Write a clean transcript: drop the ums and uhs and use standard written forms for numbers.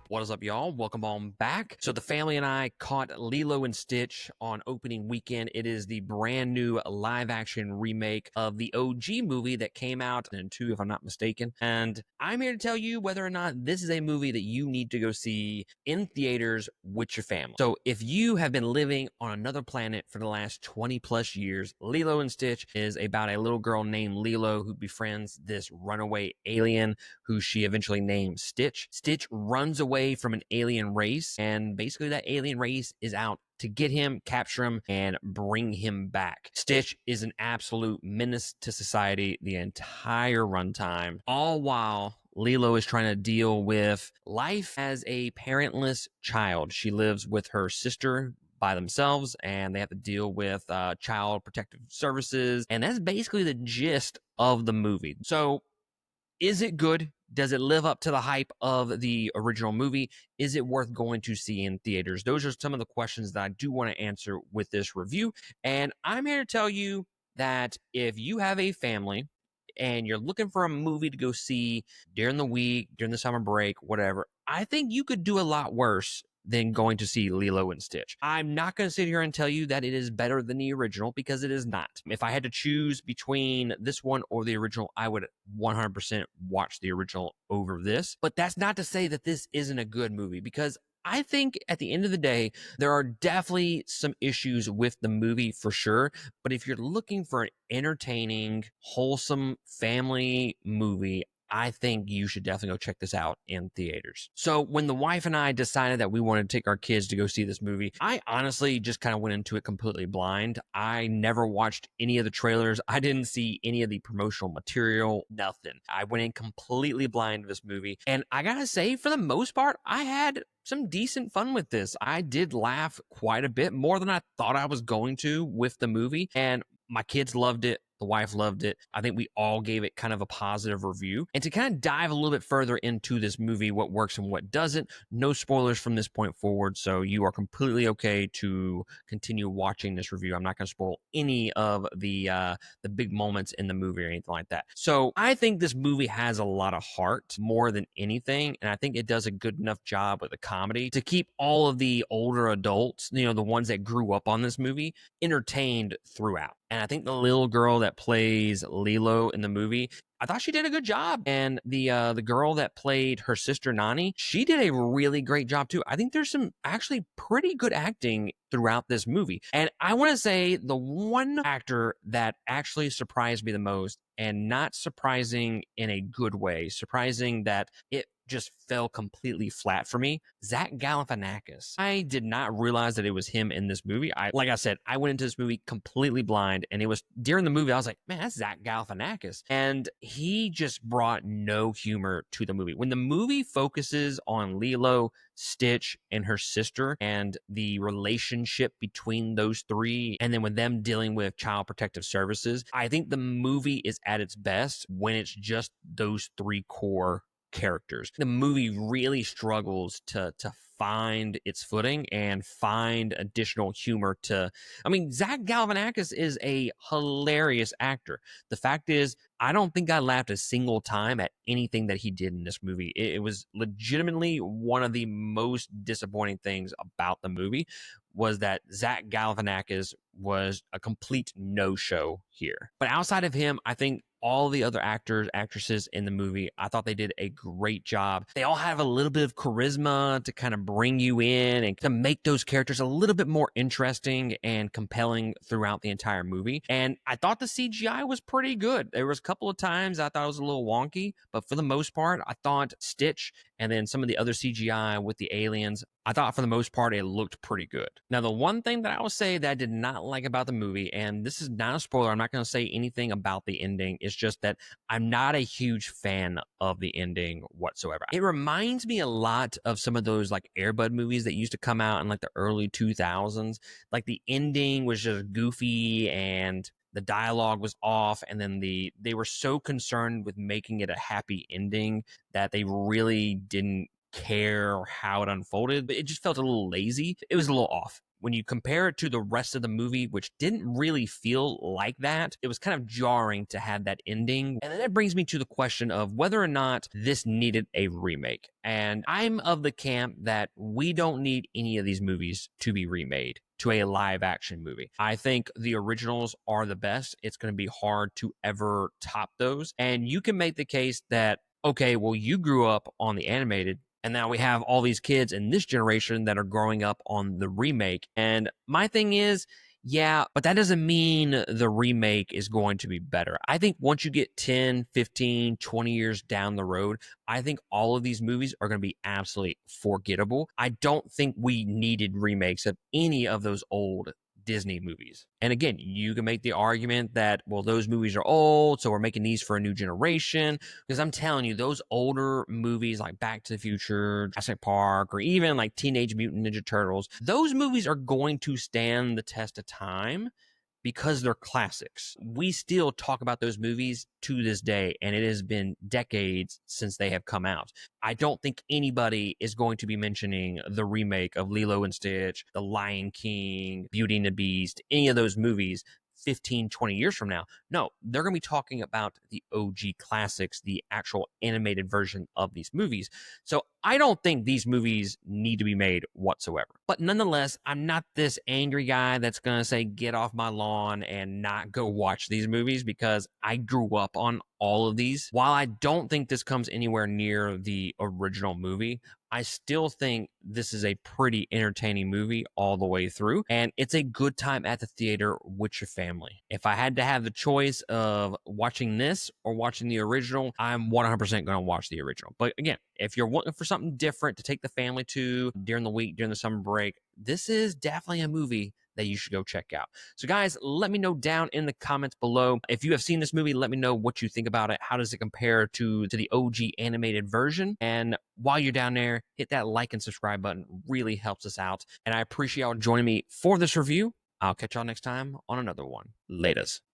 What is up, y'all? Welcome on back. So the family and I caught Lilo and Stitch on opening weekend. It is the brand new live action remake of the OG movie that came out in 2, if I'm not mistaken. And I'm here to tell you whether or not this is a movie that you need to go see in theaters with your family. So if you have been living on another planet for the last 20 plus years, Lilo and Stitch is about a little girl named Lilo who befriends this runaway alien who she eventually names Stitch. Stitch runs away from an alien race, and basically that alien race is out to get him, capture him, and bring him back. Stitch is an absolute menace to society the entire runtime, all while Lilo is trying to deal with life as a parentless child. She lives with her sister by themselves, and they have to deal with child protective services, and that's basically the gist of the movie. So is it good? Does it live up to the hype of the original movie? Is it worth going to see in theaters? Those are some of the questions that I do want to answer with this review. And I'm here to tell you that if you have a family and you're looking for a movie to go see during the week, during the summer break, whatever, I think you could do a lot worse than going to see Lilo and Stitch. I'm not going to sit here and tell you that it is better than the original, because it is not. If I had to choose between this one or the original, I would 100% watch the original over this. But that's not to say that this isn't a good movie, because I think at the end of the day, there are definitely some issues with the movie for sure. But if you're looking for an entertaining, wholesome family movie, I think you should definitely go check this out in theaters. So when the wife and I decided that we wanted to take our kids to go see this movie, I honestly just kind of went into it completely blind. I never watched any of the trailers. I didn't see any of the promotional material, nothing. I went in completely blind to this movie. And I gotta say, for the most part, I had some decent fun with this. I did laugh quite a bit, more than I thought I was going to with the movie. And my kids loved it. The wife loved it. I think we all gave it kind of a positive review. And to kind of dive a little bit further into this movie, what works and what doesn't, no spoilers from this point forward. So you are completely okay to continue watching this review. I'm not going to spoil any of the big moments in the movie or anything like that. So I think this movie has a lot of heart more than anything. And I think it does a good enough job with the comedy to keep all of the older adults, the ones that grew up on this movie, entertained throughout. And I think the little girl that plays Lilo in the movie, I thought she did a good job. And the girl that played her sister Nani, she did a really great job too. I think there's some actually pretty good acting throughout this movie. And I want to say the one actor that actually surprised me the most, and not surprising in a good way, surprising that it just fell completely flat for me, Zach Galifianakis. I did not realize that it was him in this movie. Like I said, I went into this movie completely blind, and it was during the movie I was like, man, that's Zach Galifianakis. And he just brought no humor to the movie. When the movie focuses on Lilo, Stitch, and her sister, and the relationship between those three, and then with them dealing with child protective services, I think the movie is at its best when it's just those three core characters. The movie really struggles to find its footing and find additional humor Zach Galifianakis is a hilarious actor. The fact is, I don't think I laughed a single time at anything that he did in this movie. It was legitimately one of the most disappointing things about the movie, was that Zach Galifianakis was a complete no-show here. But outside of him, I think all the other actors, actresses in the movie, I thought they did a great job. They all have a little bit of charisma to kind of bring you in and to make those characters a little bit more interesting and compelling throughout the entire movie. And I thought the CGI was pretty good. There was a couple of times I thought it was a little wonky, but for the most part, I thought Stitch and then some of the other CGI with the aliens, I thought for the most part it looked pretty good. Now, the one thing that I will say that I did not like about the movie, and this is not a spoiler, I'm not going to say anything about the ending, it's just that I'm not a huge fan of the ending whatsoever. It reminds me a lot of some of those like Air Bud movies that used to come out in like the early 2000s. Like the ending was just goofy and the dialogue was off, and then they were so concerned with making it a happy ending that they really didn't care how it unfolded, but it just felt a little lazy. It was a little off. when you compare it to the rest of the movie, which didn't really feel like that, it was kind of jarring to have that ending. And then that brings me to the question of whether or not this needed a remake. And I'm of the camp that we don't need any of these movies to be remade to a live action movie. I think the originals are the best. It's going to be hard to ever top those. And you can make the case that, okay, well, you grew up on the animated, and now we have all these kids in this generation that are growing up on the remake. And my thing is, yeah, but that doesn't mean the remake is going to be better. I think once you get 10, 15, 20 years down the road, I think all of these movies are going to be absolutely forgettable. I don't think we needed remakes of any of those old Disney movies. And again, you can make the argument that, well, those movies are old, so we're making these for a new generation. Because I'm telling you, those older movies like Back to the Future, Jurassic Park, or even like Teenage Mutant Ninja Turtles, those movies are going to stand the test of time because they're classics. We still talk about those movies to this day, and it has been decades since they have come out. I don't think anybody is going to be mentioning the remake of Lilo and Stitch, The Lion King, Beauty and the Beast, any of those movies 15, 20 years from now. No, they're going to be talking about the OG classics, the actual animated version of these movies. So I don't think these movies need to be made whatsoever. But nonetheless, I'm not this angry guy that's going to say, get off my lawn and not go watch these movies, because I grew up on all of these. While I don't think this comes anywhere near the original movie, I still think this is a pretty entertaining movie all the way through, and it's a good time at the theater with your family. If I had to have the choice of watching this or watching the original, I'm 100% going to watch the original. But again, if you're looking for something different to take the family to during the week, during the summer break, this is definitely a movie that you should go check out. So guys, let me know down in the comments below. If you have seen this movie, let me know what you think about it. How does it compare to the OG animated version? And while you're down there, hit that like and subscribe button. Really helps us out. And I appreciate y'all joining me for this review. I'll catch y'all next time on another one. Laters.